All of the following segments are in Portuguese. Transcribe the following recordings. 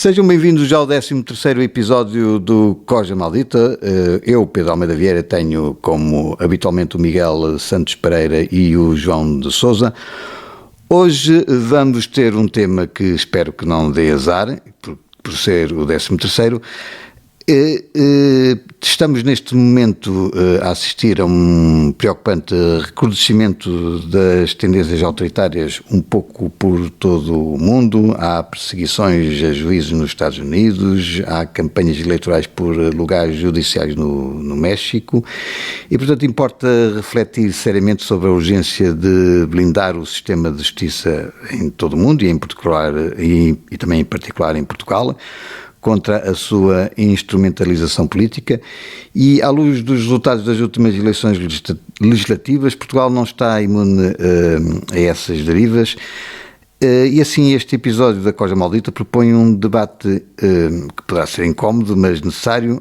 Sejam bem-vindos já ao 13º episódio do Coja Maldita. Eu, Pedro Almeida Vieira, tenho como habitualmente o Miguel Santos Pereira e o João de Sousa. Hoje vamos ter um tema que espero que não dê azar, por ser o 13º. Estamos neste momento a assistir a um preocupante recrudescimento das tendências autoritárias um pouco por todo o mundo. Há perseguições a juízes nos Estados Unidos, há campanhas eleitorais por lugares judiciais no México e, portanto, importa refletir seriamente sobre a urgência de blindar o sistema de justiça em todo o mundo e, em particular, e também em particular em Portugal, contra a sua instrumentalização política e, à luz dos resultados das últimas eleições legislativas, Portugal não está imune a essas derivas e assim este episódio da Coja Maldita propõe um debate que poderá ser incómodo, mas necessário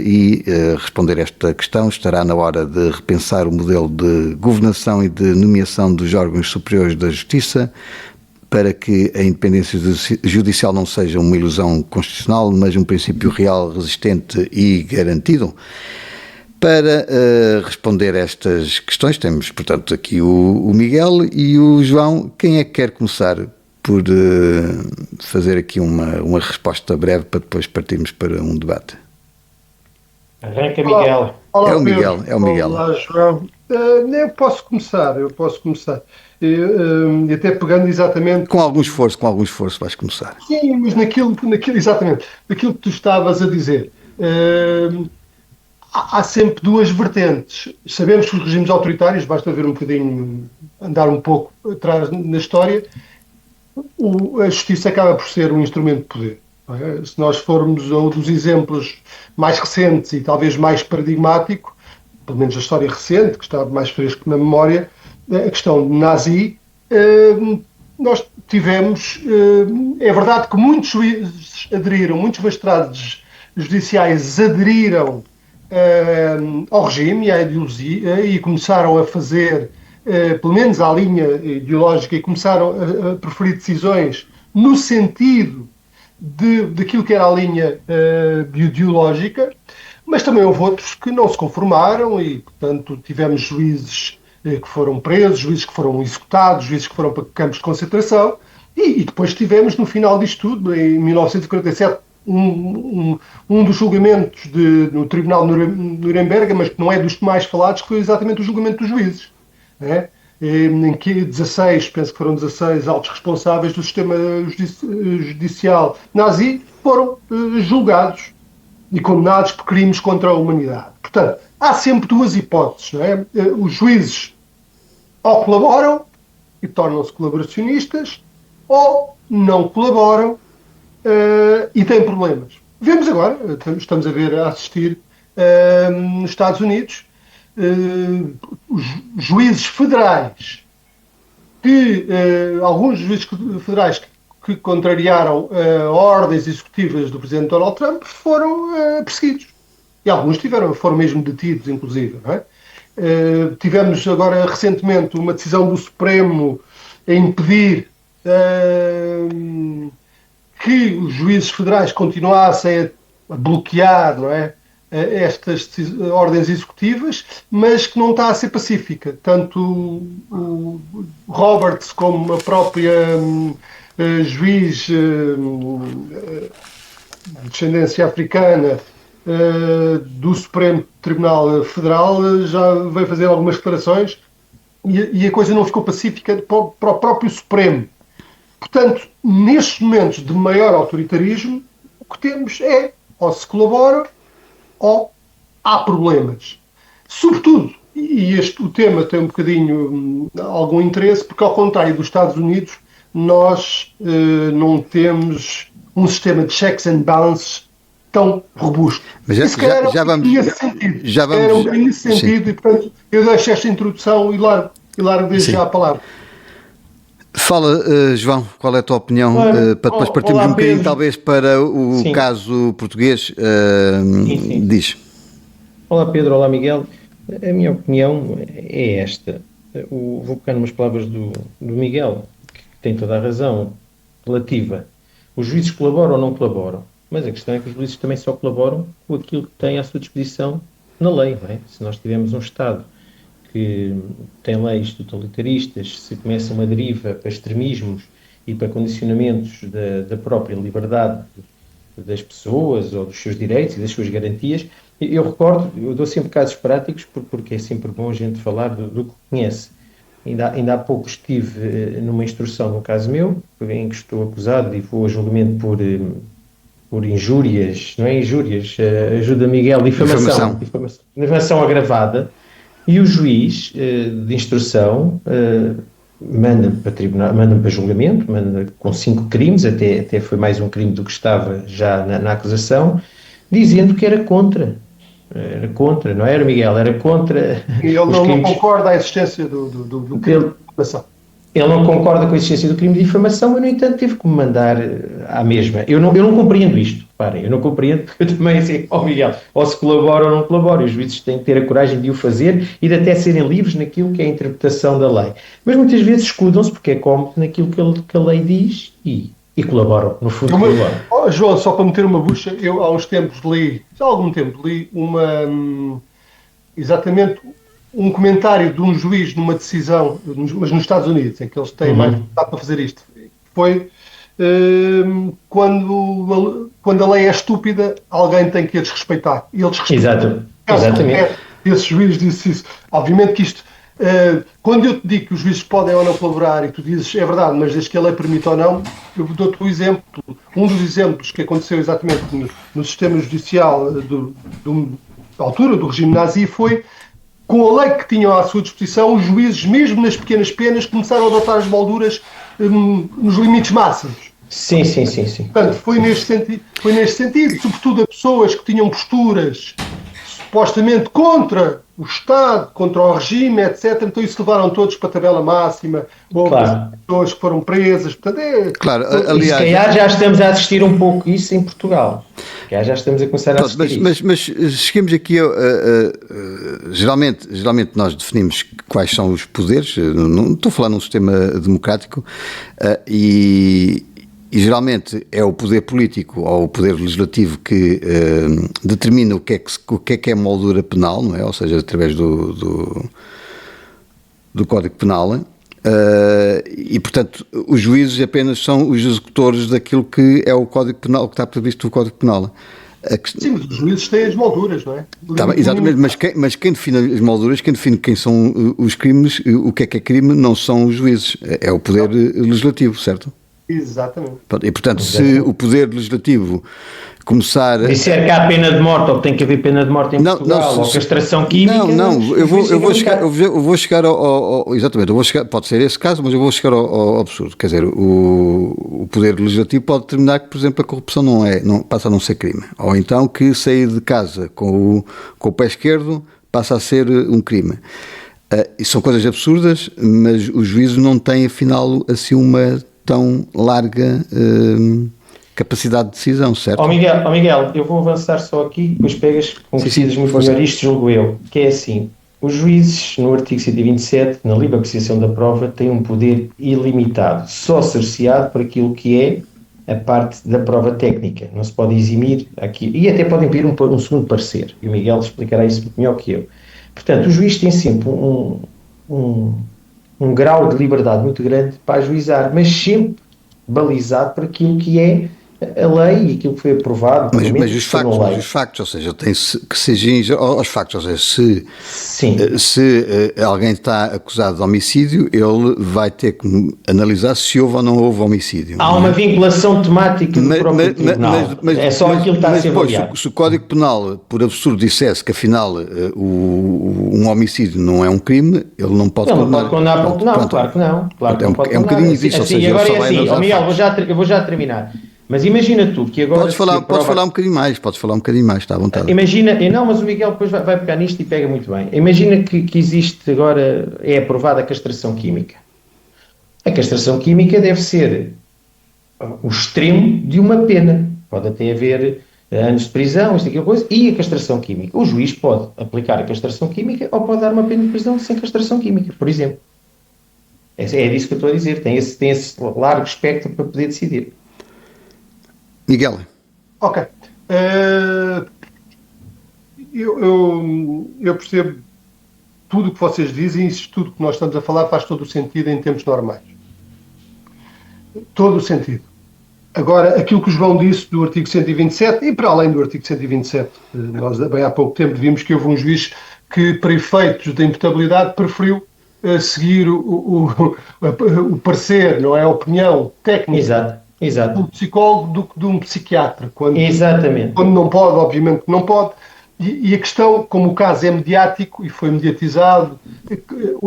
e responder a esta questão estará na hora de repensar o modelo de governação e de nomeação dos órgãos superiores da Justiça, para que a independência judicial não seja uma ilusão constitucional, mas um princípio real, resistente e garantido. Para responder a estas questões, temos, portanto, aqui o Miguel e o João. Quem é que quer começar por fazer aqui uma resposta breve para depois partirmos para um debate? Arranca, Miguel. Olá, é o Miguel, Pedro. é o Miguel. Olá, João. Eu posso começar. E até pegando exatamente... Com algum esforço vais começar. Sim, mas naquilo exatamente, naquilo que tu estavas a dizer. Há sempre duas vertentes. Sabemos que os regimes autoritários, basta ver um bocadinho, andar um pouco atrás na história, a justiça acaba por ser um instrumento de poder. Não é? Se nós formos a um dos exemplos mais recentes e talvez mais paradigmático, pelo menos a história recente, que está mais fresco na memória, a questão nazi, nós tivemos, é verdade que muitos juízes aderiram, muitos magistrados judiciais aderiram ao regime e à ideologia e começaram a fazer, pelo menos à linha ideológica, e começaram a preferir decisões no sentido daquilo que era a linha ideológica, mas também houve outros que não se conformaram e, portanto, tivemos juízes que foram presos, juízes que foram executados, juízes que foram para campos de concentração e depois tivemos, no final disto tudo, em 1947, um dos julgamentos no Tribunal de Nuremberg, mas que não é dos mais falados, que foi exatamente o julgamento dos juízes, né? Em que 16, penso que foram 16 altos responsáveis do sistema judicial nazi foram julgados e condenados por crimes contra a humanidade. Portanto, há sempre duas hipóteses, não é? Os juízes ou colaboram e tornam-se colaboracionistas, ou não colaboram e têm problemas. Vemos agora, estamos a assistir nos Estados Unidos, os juízes federais, alguns juízes federais que contrariaram ordens executivas do presidente Donald Trump foram perseguidos. E alguns foram mesmo detidos, inclusive. Não é? Tivemos agora recentemente uma decisão do Supremo a impedir que os juízes federais continuassem a bloquear, não é, estas ordens executivas, mas que não está a ser pacífica. Tanto o Roberts como a própria juiz de descendência africana do Supremo Tribunal Federal já veio fazer algumas declarações e a coisa não ficou pacífica para o próprio Supremo. Portanto, nestes momentos de maior autoritarismo, o que temos é ou se colabora ou há problemas. Sobretudo, e o tema tem um bocadinho algum interesse, porque ao contrário dos Estados Unidos, nós não temos um sistema de checks and balances tão robusto. Mas já vamos era um bocadinho nesse sentido e, portanto, eu deixo esta introdução e largo desde já a palavra. Fala, João, qual é a tua opinião, para depois partirmos um bocadinho, Pedro, talvez, para o caso português. Sim. Diz. Olá, Pedro. Olá, Miguel. A minha opinião é esta. Vou pegar umas palavras do Miguel, que tem toda a razão, relativa Os juízes colaboram ou não colaboram, mas a questão é que os juízes também só colaboram com aquilo que têm à sua disposição na lei, não é? Se nós tivermos um Estado que tem leis totalitaristas, se começa uma deriva para extremismos e para condicionamentos da própria liberdade das pessoas ou dos seus direitos e das suas garantias, eu dou sempre casos práticos porque é sempre bom a gente falar do que conhece. Ainda há pouco estive numa instrução no caso meu, em que estou acusado e vou a julgamento por injúrias, não é injúrias, ajuda Miguel, difamação agravada, e o juiz de instrução manda-me para tribunal, manda-me para julgamento, manda com 5 crimes, até foi mais um crime do que estava já na acusação, dizendo que era contra, não era, Miguel? Era contra. E ele não concorda à existência do crime de difamação. Ele não concorda com a existência do crime de difamação, mas, no entanto, teve que me mandar à mesma. Eu não compreendo isto, reparem, eu não compreendo, porque eu também assim, Miguel, ou se colabora ou não colabora, e os juízes têm que ter a coragem de o fazer e de até serem livres naquilo que é a interpretação da lei. Mas muitas vezes escudam-se porque é cómodo naquilo que a lei diz e colaboram, no fundo colaboram. João, só para meter uma bucha, eu há uns tempos há algum tempo li exatamente um comentário de um juiz numa decisão, mas nos Estados Unidos, em que eles têm mais vontade para fazer isto. Foi quando a lei é estúpida, alguém tem que a desrespeitar. E ele desrespeita. Exatamente. Esse juiz disse isso. Obviamente que isto, quando eu te digo que os juízes podem ou não colaborar e tu dizes é verdade, mas desde que a lei permite ou não, eu dou-te um exemplo. Um dos exemplos que aconteceu exatamente no sistema judicial da altura do regime nazi foi com a lei que tinham à sua disposição, os juízes, mesmo nas pequenas penas, começaram a adotar as molduras nos limites máximos. Sim. Portanto, foi neste sentido, sobretudo a pessoas que tinham posturas supostamente contra o Estado, contra o regime, etc. Então isso levaram todos para a tabela máxima, houve pessoas que foram presas. Portanto, claro, aliás, se calhar já estamos a assistir um pouco isso em Portugal. Já estamos a começar a assistir mas chegamos aqui geralmente nós definimos quais são os poderes, não estou a falar num sistema democrático, e geralmente é o poder político ou o poder legislativo que determina o que é moldura penal, não é? Ou seja, através do Código Penal. E portanto os juízes apenas são os executores daquilo que é o Código Penal, que está previsto no Código Penal. Sim, mas os juízes têm as molduras, não é? Exatamente, mas quem define as molduras, quem define quem são os crimes, o que é crime, não são os juízes, é o poder legislativo, certo? Exatamente. E portanto, se o poder legislativo começar a... disser que há pena de morte ou que tem que haver pena de morte em Portugal, ou castração química... eu vou chegar ao... Exatamente, pode ser esse caso, mas eu vou chegar ao absurdo. Quer dizer, o poder legislativo pode determinar que, por exemplo, a corrupção não passa a não ser crime. Ou então que sair de casa com o pé esquerdo passa a ser um crime. E são coisas absurdas, mas os juízes não têm, afinal, assim uma tão larga capacidade de decisão, certo? Miguel, eu vou avançar só aqui, depois pegas conhecidas muito melhor isto, julgo eu, que é assim, os juízes, no artigo 127, na livre apreciação da prova, têm um poder ilimitado, só cerceado por aquilo que é a parte da prova técnica, não se pode eximir aqui, e até podem pedir um segundo parecer, e o Miguel explicará isso muito melhor que eu. Portanto, o juiz tem sempre um grau de liberdade muito grande para ajuizar, mas sempre balizado por aquilo que é a lei e aquilo que foi aprovado. Mas os factos, ou seja, tem que se exigir aos factos, ou seja, se alguém está acusado de homicídio, ele vai ter que analisar se houve ou não houve homicídio. Há uma vinculação temática do próprio tribunal, é só aquilo que está a ser avaliado. Se o Código Penal, por absurdo, dissesse que afinal um homicídio não é um crime, ele não pode condenar. Claro que não. É um bocadinho disso, ou seja, agora é assim, Miguel, eu vou já terminar. Mas imagina tu que agora... Podes falar um bocadinho mais, está à vontade. Mas o Miguel depois vai pegar nisto e pega muito bem. Imagina que existe agora, é aprovada a castração química. A castração química deve ser o extremo de uma pena. Pode até haver anos de prisão, coisa, e a castração química. O juiz pode aplicar a castração química ou pode dar uma pena de prisão sem castração química, por exemplo. É disso que eu estou a dizer. Tem esse largo espectro para poder decidir. Miguel. Ok. Eu percebo tudo o que vocês dizem, e tudo que nós estamos a falar faz todo o sentido em tempos normais. Todo o sentido. Agora, aquilo que o João disse do artigo 127, e para além do artigo 127, nós bem há pouco tempo vimos que houve um juiz que, para efeitos de imputabilidade, preferiu seguir o parecer, não é? A opinião técnica Exato. do psicólogo do que de um psiquiatra. Exatamente. Quando não pode, obviamente que não pode. E a questão, como o caso é mediático e foi mediatizado,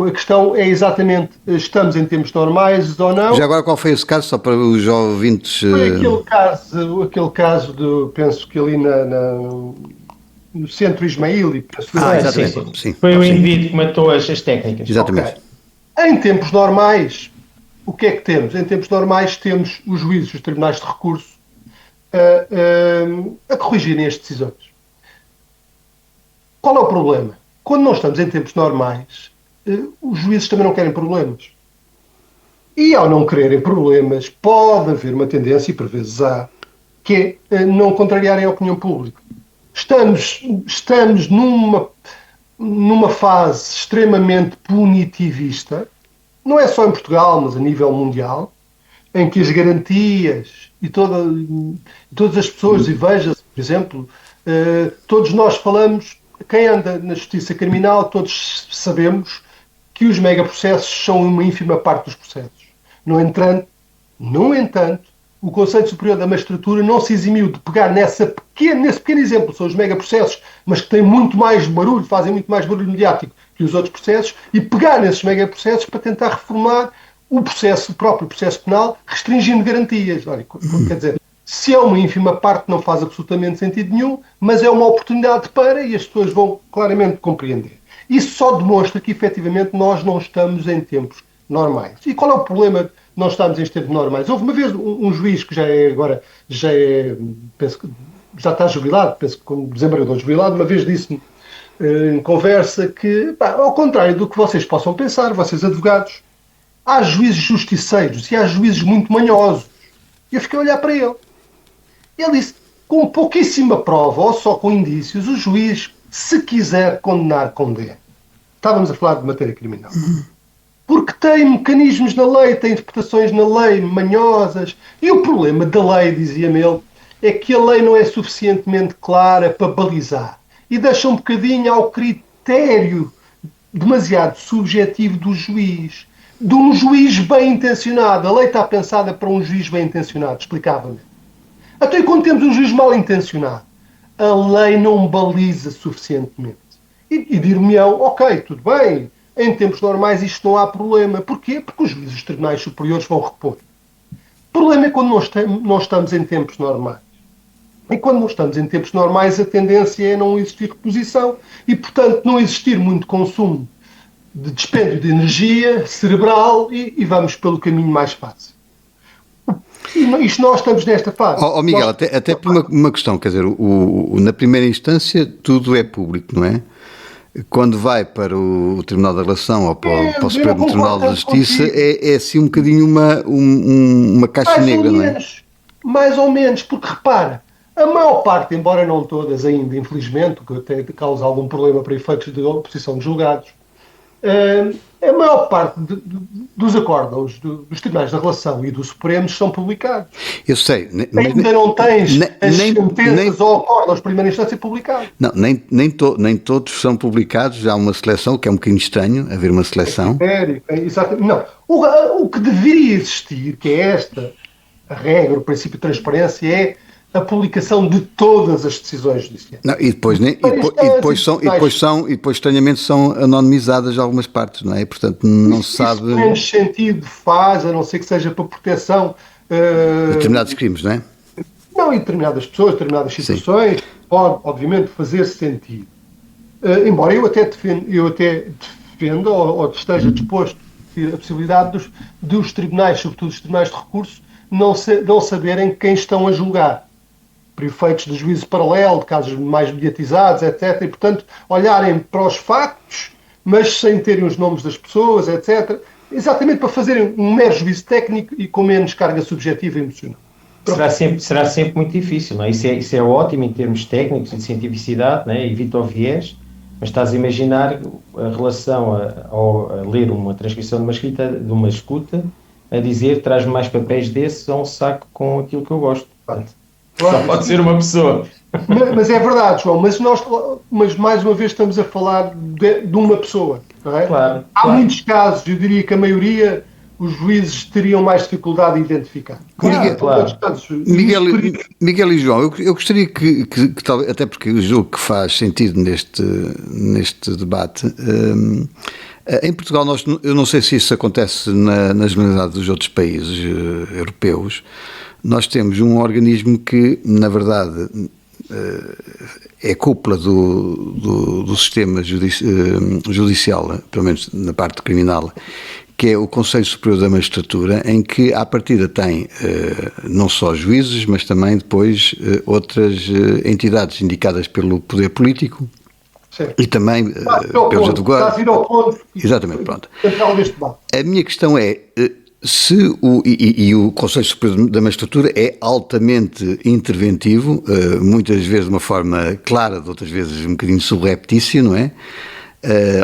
a questão é exatamente, estamos em tempos normais ou não? Já agora qual foi esse caso, só para os ouvintes... Foi aquele caso de, penso que ali no centro Ismaili. Exatamente. Sim. Foi o indivíduo que matou as técnicas. Exatamente. Okay. Em tempos normais, o que é que temos? Em tempos normais temos os juízes, os tribunais de recurso a corrigirem as decisões. Qual é o problema? Quando nós estamos em tempos normais, os juízes também não querem problemas. E ao não quererem problemas, pode haver uma tendência, e por vezes há, que é não contrariarem a opinião pública. Estamos numa fase extremamente punitivista, não é só em Portugal, mas a nível mundial, em que as garantias e todas as pessoas, e veja-se, por exemplo, todos nós falamos, quem anda na justiça criminal, todos sabemos que os megaprocessos são uma ínfima parte dos processos. No entanto, o Conselho Superior da Magistratura não se eximiu de pegar nesse pequeno exemplo, são os megaprocessos, mas que têm muito mais barulho, fazem muito mais barulho mediático que os outros processos, e pegar nesses megaprocessos para tentar reformar o próprio processo penal, restringindo garantias. Olha, quer dizer, se é uma ínfima parte, não faz absolutamente sentido nenhum, mas é uma oportunidade para, e as pessoas vão claramente compreender. Isso só demonstra que, efetivamente, nós não estamos em tempos normais. E qual é o problema de nós estarmos em tempos normais? Houve uma vez um juiz que penso que já está jubilado, penso que como desembargador jubilado, uma vez disse-me em conversa que, ao contrário do que vocês possam pensar, vocês advogados, há juízes justiceiros e há juízes muito manhosos. E eu fiquei a olhar para ele. Ele disse, com pouquíssima prova, ou só com indícios, o juiz, se quiser condenar, condena. Estávamos a falar de matéria criminal. Porque tem mecanismos na lei, tem interpretações na lei manhosas. E o problema da lei, dizia-me ele, é que a lei não é suficientemente clara para balizar. E deixa um bocadinho ao critério demasiado subjetivo do juiz. De um juiz bem intencionado. A lei está pensada para um juiz bem intencionado, explicava-me. Até quando temos um juiz mal intencionado, a lei não baliza suficientemente. E dir-me-ão, ok, tudo bem, em tempos normais isto não há problema. Porquê? Porque os juízes dos tribunais superiores vão repor. O problema é quando nós estamos em tempos normais. E quando nós estamos em tempos normais, a tendência é não existir reposição e, portanto, não existir muito consumo de dispêndio de energia cerebral e vamos pelo caminho mais fácil. E isto nós estamos nesta fase. Miguel, até por uma questão, quer dizer, na primeira instância tudo é público, não é? Quando vai para o Tribunal da Relação ou para o Supremo Tribunal da Justiça é assim um bocadinho uma caixa negra, não é? Mais ou menos, porque repara, a maior parte, embora não todas ainda, infelizmente, o que até causa algum problema para efeitos de oposição de julgados, a maior parte dos acórdãos dos tribunais da relação e do Supremo são publicados. Eu sei. Ainda não tens as sentenças ou acórdãos de primeira instância publicados. Não, nem todos são publicados. Há uma seleção, que é um bocadinho estranho, haver uma seleção. Exatamente. Não. O que deveria existir, que é esta a regra, o princípio de transparência, é a publicação de todas as decisões judiciais. Não, e depois estranhamente são anonimizadas algumas partes, não é? E, portanto, não se sabe... Isso menos sentido faz, a não ser que seja para proteção... determinados crimes, não é? Não, em determinadas pessoas, determinadas situações, pode, obviamente, fazer sentido. Embora eu até defenda ou esteja disposto a possibilidade dos tribunais, sobretudo os tribunais de recurso, não saberem quem estão a julgar. Por efeitos de juízo paralelo, de casos mais mediatizados, etc. E, portanto, olharem para os factos, mas sem terem os nomes das pessoas, etc. Exatamente para fazerem um mero juízo técnico e com menos carga subjetiva e emocional. será sempre muito difícil, não é? Isso é ótimo em termos técnicos e de cientificidade, não é? Evita o viés, mas estás a imaginar a relação a ler uma transcrição de uma escuta, a dizer traz mais papéis desses a um saco com aquilo que eu gosto. Portanto, só pode ser uma pessoa. Mas é verdade, João, mas mais uma vez estamos a falar de uma pessoa, não é? Claro, Há muitos casos, eu diria que a maioria, os juízes teriam mais dificuldade em identificar. Claro. Miguel e João, eu gostaria que talvez, até porque eu julgo que faz sentido neste debate, em Portugal eu não sei se isso acontece na generalidade dos outros países europeus. Nós temos um organismo que, na verdade, é cúpula do sistema judicial, pelo menos na parte criminal, que é o Conselho Superior da Magistratura, em que à partida tem não só juízes, mas também depois outras entidades indicadas pelo poder político. Sim. E também pelos advogados. Está a vir ao ponto. Exatamente, pronto. A minha questão é se o Conselho Superior da Magistratura é altamente interventivo, muitas vezes de uma forma clara, de outras vezes um bocadinho subreptícia, não é?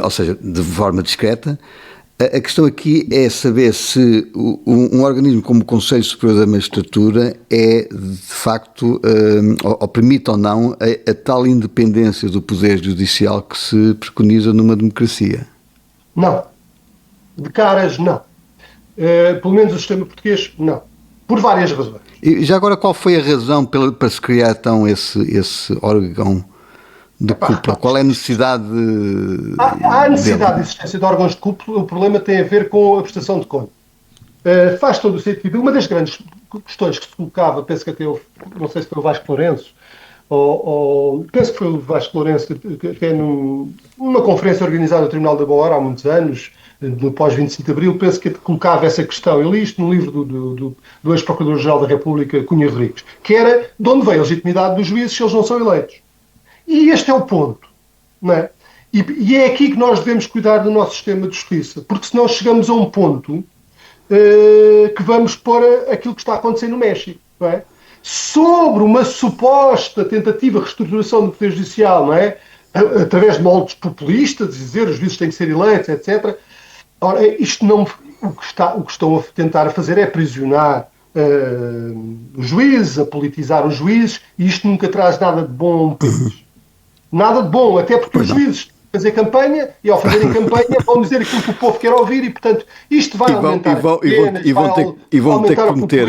Ou seja, de forma discreta. A questão aqui é saber se um organismo como o Conselho Superior da Magistratura é, de facto, ou permite ou não a tal independência do Poder Judicial que se preconiza numa democracia. Não. De caras, não. Pelo menos o sistema português, não. Por várias razões. E já agora, qual foi a razão para se criar, então, esse órgão de cúpula? Qual é a necessidade? Há a necessidade de existência de órgãos de cúpula. O problema tem a ver com a prestação de conta. Faz todo o sentido. Uma das grandes questões que se colocava, penso que até não sei se foi o Vasco Lourenço, penso que foi o Vasco Lourenço, que é numa conferência organizada no Tribunal da Boa Hora há muitos anos, no pós-25 de Abril, penso que colocava essa questão. Eu li isto no livro do ex-Procurador-Geral da República, Cunha Rodrigues, que era de onde vem a legitimidade dos juízes se eles não são eleitos. E este é o ponto, não é? E é aqui que nós devemos cuidar do nosso sistema de justiça, porque senão chegamos a um ponto que vamos pôr aquilo que está acontecendo no México, não é? Sobre uma suposta tentativa de reestruturação do Poder Judicial, não é? Através de moldes populistas, dizer os juízes têm que ser eleitos, etc. Ora, isto não, o que estão a tentar fazer é aprisionar os juízes, a politizar os juízes, e isto nunca traz nada de bom a um país. Nada de bom, até porque os juízes fazer campanha e ao fazerem campanha vão dizer aquilo que o povo quer ouvir e, portanto, isto vai aumentar e vão ter que prometer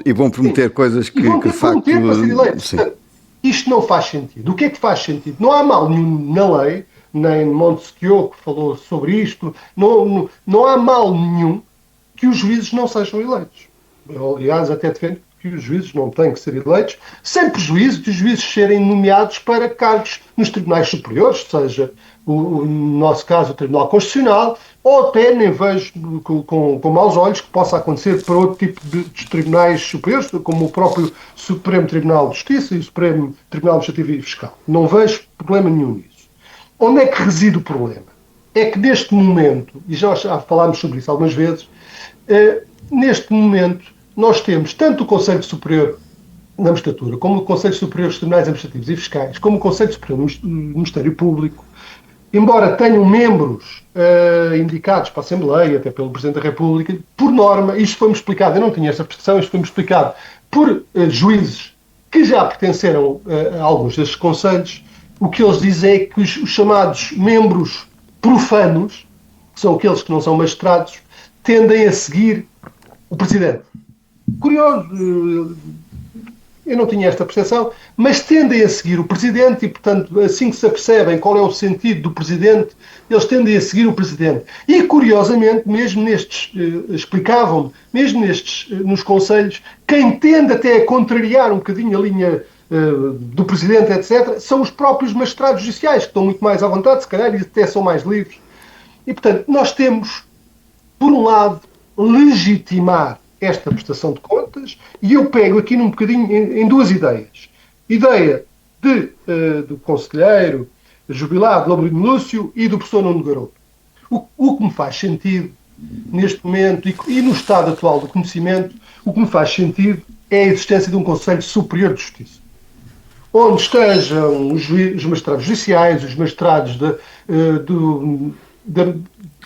e vão prometer coisas que de facto para ser eleitos. Portanto, isto não faz sentido. O que é que faz sentido? Não há mal nenhum na lei, nem Montesquieu que falou sobre isto, não há mal nenhum que os juízes não sejam eleitos. Eu, aliás, até defendo que os juízes não têm que ser eleitos, sem prejuízo de os juízes serem nomeados para cargos nos tribunais superiores, seja, no nosso caso, o Tribunal Constitucional, ou até nem vejo com maus olhos que possa acontecer para outro tipo de tribunais superiores, como o próprio Supremo Tribunal de Justiça e o Supremo Tribunal Administrativo e Fiscal. Não vejo problema nenhum nisso. Onde é que reside o problema? É que neste momento, e já falámos sobre isso algumas vezes, neste momento nós temos tanto o Conselho Superior da Magistratura, como o Conselho Superior dos Tribunais Administrativos e Fiscais, como o Conselho Superior do Ministério Público, embora tenham membros indicados para a Assembleia, até pelo Presidente da República, por norma, isto foi-me explicado, eu não tinha esta percepção, isto foi-me explicado por juízes que já pertenceram a alguns destes conselhos, o que eles dizem é que os chamados membros profanos, que são aqueles que não são magistrados, tendem a seguir o Presidente. Curioso, eu não tinha esta percepção, mas tendem a seguir o Presidente e, portanto, assim que se apercebem qual é o sentido do Presidente, eles tendem a seguir o Presidente. E, curiosamente, mesmo nestes, explicavam-me, mesmo nestes, nos conselhos, quem tende até a contrariar um bocadinho a linha do Presidente, etc., são os próprios magistrados judiciais, que estão muito mais à vontade, se calhar, e até são mais livres. E, portanto, nós temos, por um lado, legitimar esta prestação de contas, e eu pego aqui num bocadinho em duas ideias. Ideia do conselheiro jubilado Labrino Lúcio e do professor Nuno Garoto. O que me faz sentido neste momento e no estado atual do conhecimento, o que me faz sentido é a existência de um Conselho Superior de Justiça, onde estejam os magistrados judiciais, os magistrados da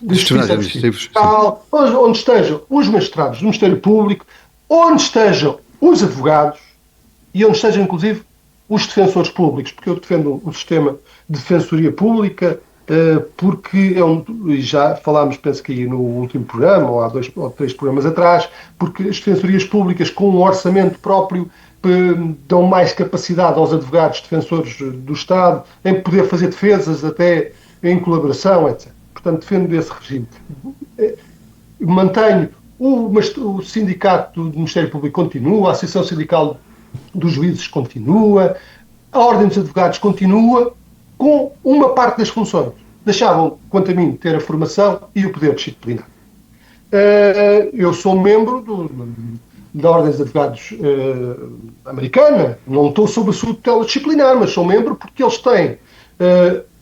Justiça Administrativa, onde estejam os magistrados do Ministério Público, onde estejam os advogados e onde estejam, inclusive, os defensores públicos, porque eu defendo um sistema de defensoria pública, porque já falámos, penso que aí no último programa, ou há 2 ou 3 programas atrás, porque as defensorias públicas com um orçamento próprio dão mais capacidade aos advogados defensores do Estado em poder fazer defesas até em colaboração, etc. Portanto, defendo esse regime. Mantenho, o sindicato do Ministério Público continua, a Associação Sindical dos Juízes continua, a Ordem dos Advogados continua, com uma parte das funções. Deixavam, quanto a mim, ter a formação e o poder disciplinar. Eu sou membro da Ordem dos Advogados americana, não estou sob a sua tutela disciplinar, mas sou membro porque eles têm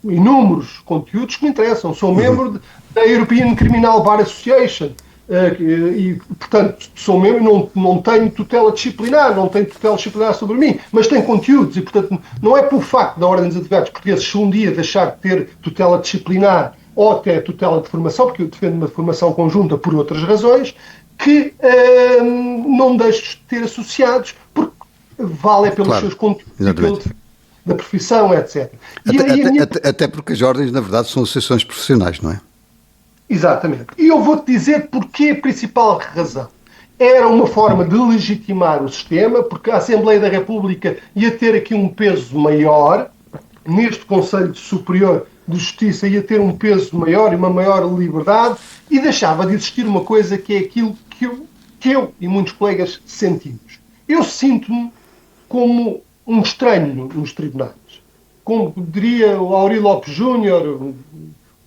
inúmeros conteúdos que me interessam. Sou membro da European Criminal Bar Association e, portanto, sou membro, não tenho tutela disciplinar, não tenho tutela disciplinar sobre mim, mas tenho conteúdos e, portanto, não é por facto da Ordem dos Advogados Portugueses se um dia deixar de ter tutela disciplinar ou até tutela de formação, porque eu defendo uma formação conjunta por outras razões, que não deixo de ter associados, porque vale pelos seus conteúdos da profissão, etc. Até porque as ordens, na verdade, são associações profissionais, não é? Exatamente. E eu vou-te dizer porque a principal razão. Era uma forma de legitimar o sistema, porque a Assembleia da República ia ter aqui um peso maior, neste Conselho Superior de Justiça ia ter um peso maior e uma maior liberdade, e deixava de existir uma coisa que é aquilo que eu e muitos colegas sentimos. Eu sinto-me como um estranho nos tribunais. Como diria o Aurí Lopes Júnior,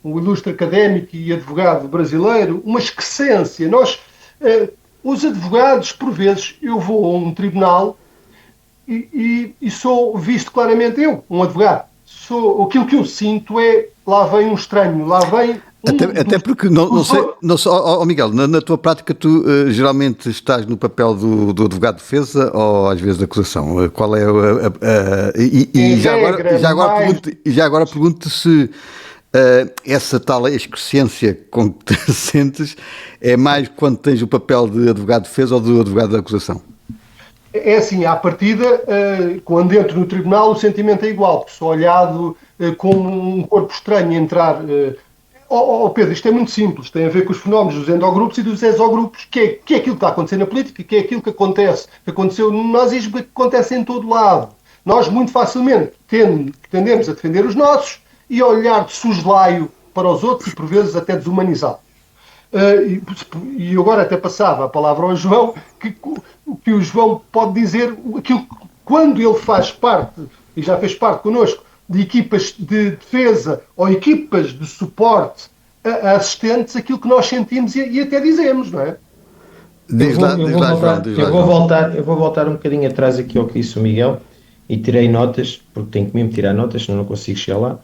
um ilustre académico e advogado brasileiro, uma excrescência. Os advogados, por vezes, eu vou a um tribunal e sou visto claramente, eu, um advogado. Aquilo que eu sinto é, lá vem um estranho, lá vem até porque, não sei, Miguel, na tua prática tu geralmente estás no papel do advogado de defesa ou às vezes da acusação? Qual é já agora pergunto se essa tal excrescência com que te sentes é mais quando tens o papel de advogado de defesa ou do advogado da acusação? É assim, à partida, quando entro no tribunal o sentimento é igual, porque sou olhado como um corpo estranho entrar... Pedro, isto é muito simples, tem a ver com os fenómenos dos endogrupos e dos exogrupos, que é aquilo que está a acontecer na política, que é aquilo que aconteceu no nazismo, que acontece em todo lado. Nós, muito facilmente, tendemos a defender os nossos e a olhar de soslaio para os outros e, por vezes, até desumanizá-los. E agora até passava a palavra ao João, que o João pode dizer aquilo que, quando ele faz parte, e já fez parte connosco, de equipas de defesa ou equipas de suporte a assistentes, aquilo que nós sentimos e até dizemos, não é? Eu vou voltar um bocadinho atrás aqui ao que disse o Miguel e tirei notas, porque tenho que mesmo tirar notas, senão não consigo chegar lá,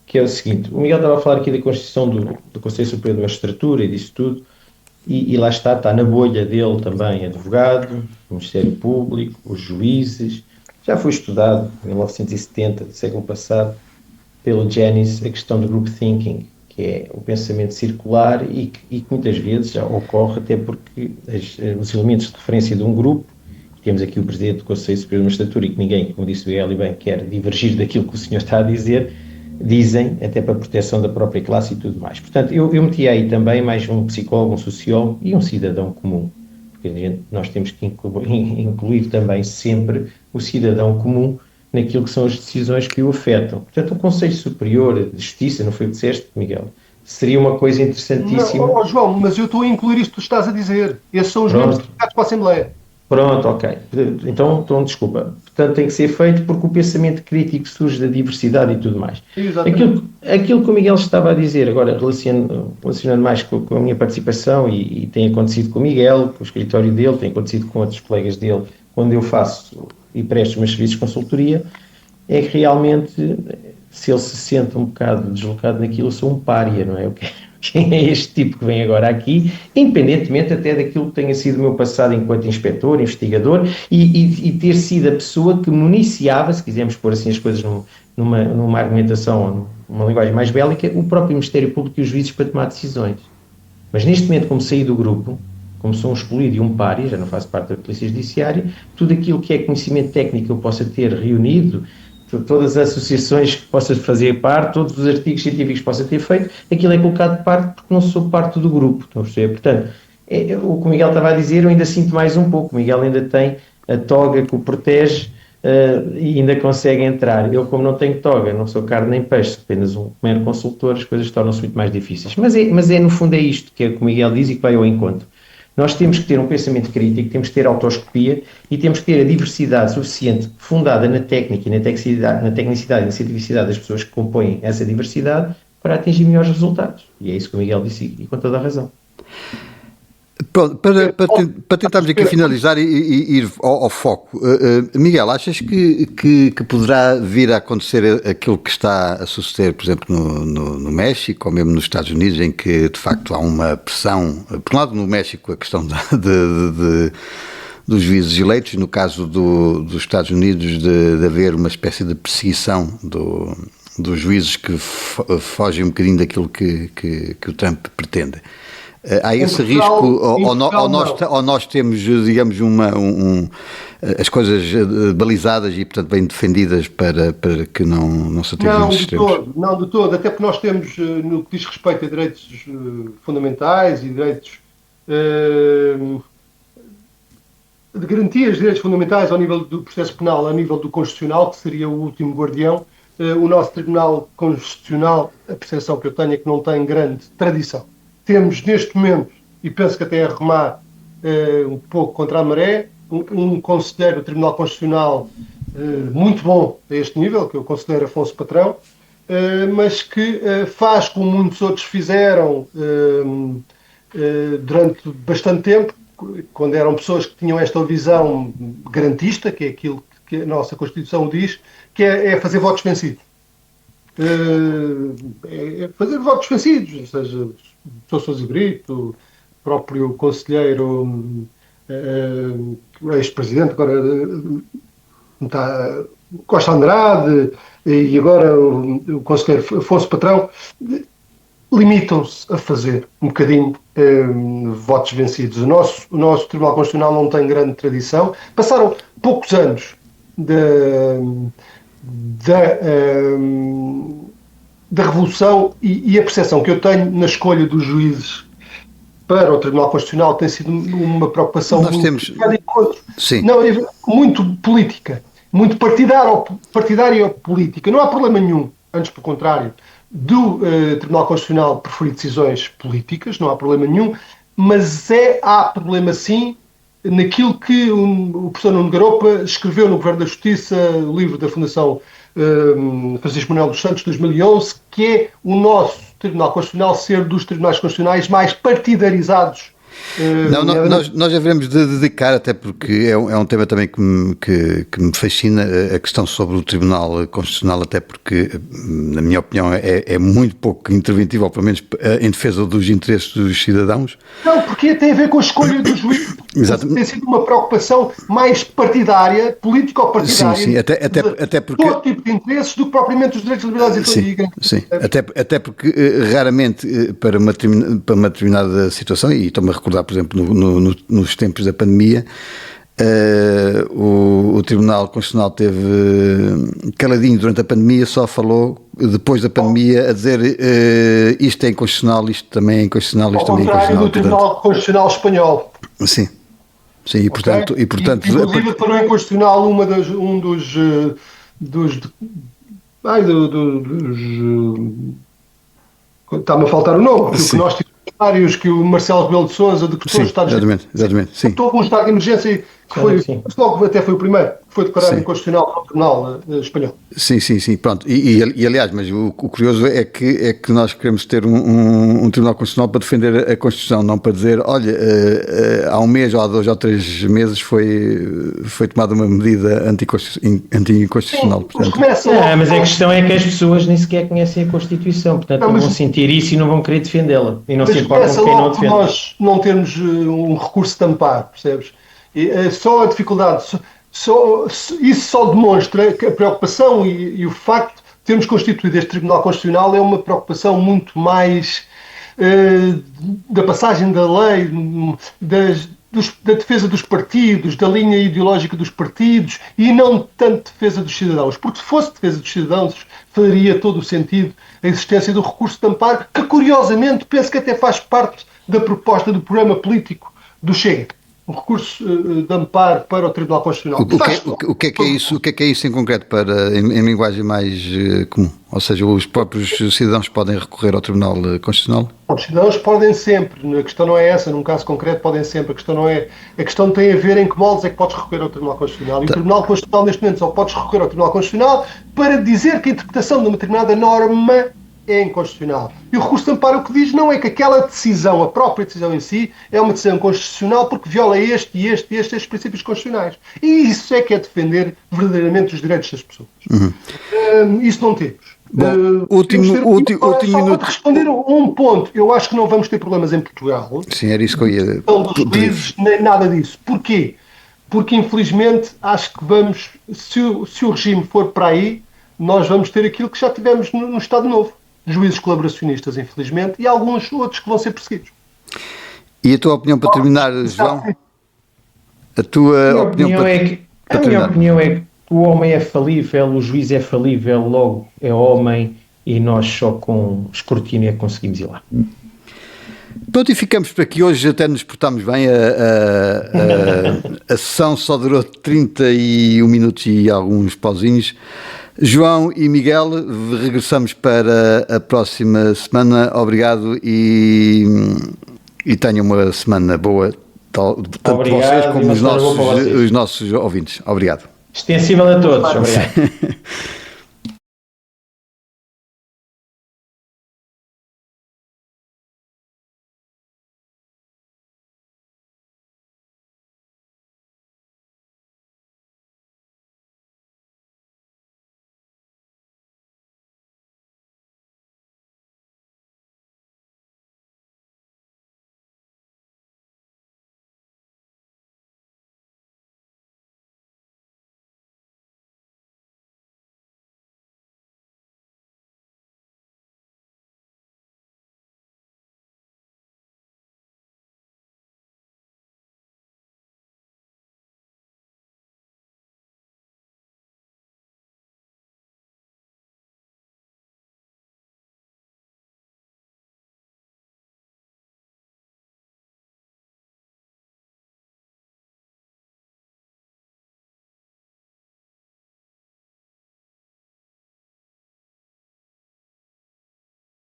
que é o seguinte: o Miguel estava a falar aqui da Constituição do Conselho Superior da Magistratura e disso tudo, e lá está na bolha dele também advogado, o Ministério Público, os juízes. Já foi estudado em 1970, do século passado, pelo Janis, a questão do group thinking, que é o pensamento circular e que muitas vezes já ocorre até porque os elementos de referência de um grupo, temos aqui o Presidente do Conselho Superior da Magistratura e que ninguém, como disse o Miguel bem, quer divergir daquilo que o senhor está a dizer, dizem, até para a proteção da própria classe e tudo mais. Portanto, eu meti aí também mais um psicólogo, um sociólogo e um cidadão comum, porque nós temos que incluir também sempre o cidadão comum naquilo que são as decisões que o afetam. Portanto, o Conselho Superior de Justiça, não foi o que disseste, Miguel? Seria uma coisa interessantíssima. Não, João, mas eu estou a incluir isto que tu estás a dizer. Esses são os membros delegados para a Assembleia. Pronto, ok. Então, desculpa. Portanto, tem que ser feito porque o pensamento crítico surge da diversidade e tudo mais. Aquilo que o Miguel estava a dizer, agora relacionando mais com a minha participação, e tem acontecido com o Miguel, com o escritório dele, tem acontecido com outros colegas dele, quando eu faço e presto os meus serviços de consultoria, é que realmente, se ele se sente um bocado deslocado naquilo, eu sou um pária, não é? quem é este tipo que vem agora aqui, independentemente até daquilo que tenha sido o meu passado enquanto inspetor, investigador, e ter sido a pessoa que municiava, se quisermos pôr assim as coisas numa argumentação, numa linguagem mais bélica, o próprio Ministério Público e os juízes para tomar decisões. Mas neste momento, como saí do grupo, como sou um excluído e um pária, já não faço parte da Polícia Judiciária, tudo aquilo que é conhecimento técnico que eu possa ter reunido, todas as associações que possa fazer parte, todos os artigos científicos que possa ter feito, aquilo é colocado de parte porque não sou parte do grupo, estão a perceber? Portanto, o que o Miguel estava a dizer, eu ainda sinto mais um pouco. O Miguel ainda tem a toga que o protege e ainda consegue entrar. Eu, como não tenho toga, não sou carne nem peixe, apenas um mero consultor, as coisas tornam-se muito mais difíceis. Mas no fundo é isto que o Miguel diz e que vai ao encontro. Nós temos que ter um pensamento crítico, temos que ter autoescopia e temos que ter a diversidade suficiente fundada na técnica e na tecnicidade e na cientificidade das pessoas que compõem essa diversidade para atingir melhores resultados. E é isso que o Miguel disse e com toda a razão. Pronto, para tentarmos aqui finalizar e ir ao foco, Miguel, achas que poderá vir a acontecer aquilo que está a suceder, por exemplo, no México ou mesmo nos Estados Unidos, em que de facto há uma pressão, por um lado no México a questão dos juízes eleitos, no caso dos Estados Unidos de haver uma espécie de perseguição dos juízes que fogem um bocadinho daquilo que o Trump pretende? Há esse risco, ou nós temos, digamos, as coisas balizadas e, portanto, bem defendidas para que não se atinjam os extremos? Não, de todo, até porque nós temos, no que diz respeito a direitos fundamentais e direitos de garantias de direitos fundamentais ao nível do processo penal, ao nível do constitucional, que seria o último guardião, o nosso Tribunal Constitucional, a percepção que eu tenho é que não tem grande tradição. Temos neste momento, e penso que até a remar um pouco contra a maré, um conselheiro do Tribunal Constitucional muito bom a este nível, que é o conselheiro Afonso Patrão, mas que faz como muitos outros fizeram durante bastante tempo, quando eram pessoas que tinham esta visão garantista, que é aquilo que a nossa Constituição diz, que é fazer votos vencidos. É fazer votos vencidos, ou seja, o Sr. Sousa Brito, o próprio conselheiro, ex-presidente, agora está, Costa Andrade, e agora o conselheiro Afonso Patrão, limitam-se a fazer um bocadinho votos vencidos. O nosso Tribunal Constitucional não tem grande tradição. Passaram poucos anos da revolução e a percepção que eu tenho na escolha dos juízes para o Tribunal Constitucional tem sido uma preocupação muito política, muito partidária ou política. Não há problema nenhum, antes pelo contrário, do Tribunal Constitucional preferir decisões políticas, não há problema nenhum, mas há problema sim naquilo que o professor Nuno Garopa escreveu no Governo da Justiça, o livro da Fundação Francisco Manuel dos Santos, 2011, que é o nosso Tribunal Constitucional ser dos tribunais constitucionais mais partidarizados. Nós devemos dedicar, até porque é um tema também que me fascina, a questão sobre o Tribunal Constitucional, até porque, na minha opinião, é muito pouco interventivo, ou pelo menos em defesa dos interesses dos cidadãos. Não, porque tem a ver com a escolha do juiz. Exatamente. Tem sido uma preocupação mais partidária, político-partidária, sim, até porque todo tipo de interesses do que propriamente os direitos, liberdades e sim, até porque raramente para uma determinada situação, e estou-me a recordar, por exemplo, nos tempos da pandemia, o Tribunal Constitucional teve caladinho durante a pandemia, só falou depois da pandemia a dizer isto é inconstitucional, isto também é inconstitucional, isto também é inconstitucional. Ao contrário do Tribunal Constitucional Espanhol. Sim, e portanto... Inclusive tornou inconstitucional está-me a faltar o nome, porque nós tivemos vários que o Marcelo Rebelo de Sousa decretou o estado de exatamente, sim. Estou com um estado de emergência que foi, logo até foi o primeiro, que foi declarado Sim. inconstitucional pelo Tribunal Espanhol. Sim, pronto. E, aliás, mas o curioso é que nós queremos ter um Tribunal Constitucional para defender a Constituição, não para dizer, olha, há um mês, ou há 2 ou 3 meses foi tomada uma medida anticonstitucional. Portanto, mas a questão é que as pessoas nem sequer conhecem a Constituição, portanto não vão sentir isso e não vão querer defendê-la. E não se importam com quem não defende. Nós não temos um recurso de amparo, percebes? Só a dificuldade, isso só demonstra que a preocupação e o facto de termos constituído este Tribunal Constitucional é uma preocupação muito mais da passagem da lei, da defesa dos partidos, da linha ideológica dos partidos e não tanto defesa dos cidadãos. Porque se fosse defesa dos cidadãos, faria todo o sentido a existência do recurso de amparo, que curiosamente penso que até faz parte da proposta do programa político do Chega. Um recurso de amparo para o Tribunal Constitucional. O que é que é isso em concreto, em linguagem mais comum? Ou seja, os próprios cidadãos podem recorrer ao Tribunal Constitucional? Os cidadãos podem sempre, a questão não é essa, num caso concreto podem sempre, a questão tem a ver em que moldes é que podes recorrer ao Tribunal Constitucional. E o Tribunal Constitucional neste momento só podes recorrer ao Tribunal Constitucional para dizer que a interpretação de uma determinada norma é inconstitucional. E o recurso de amparo o que diz não é que aquela decisão, a própria decisão em si, é uma decisão constitucional porque viola estes princípios constitucionais. E isso é que é defender verdadeiramente os direitos das pessoas. Isso não temos. Bom, último minuto. Para responder a um ponto, eu acho que não vamos ter problemas em Portugal. Sim, era isso que eu ia... Dos juízes, nem nada disso. Porquê? Porque, infelizmente, acho que vamos, se o regime for para aí, nós vamos ter aquilo que já tivemos no Estado Novo. Juízes colaboracionistas, infelizmente, e alguns outros que vão ser perseguidos. E a tua opinião para terminar, João? A minha opinião é que o homem é falível, o juiz é falível, logo é homem e nós só com escrutínio é que conseguimos ir lá. Pronto, e ficamos por aqui. Hoje até nos portámos bem. A sessão só durou 31 minutos e alguns pauzinhos. João e Miguel, regressamos para a próxima semana. Obrigado e tenham uma semana boa, tanto vocês como os nossos ouvintes. Obrigado. Extensível a todos. Obrigado.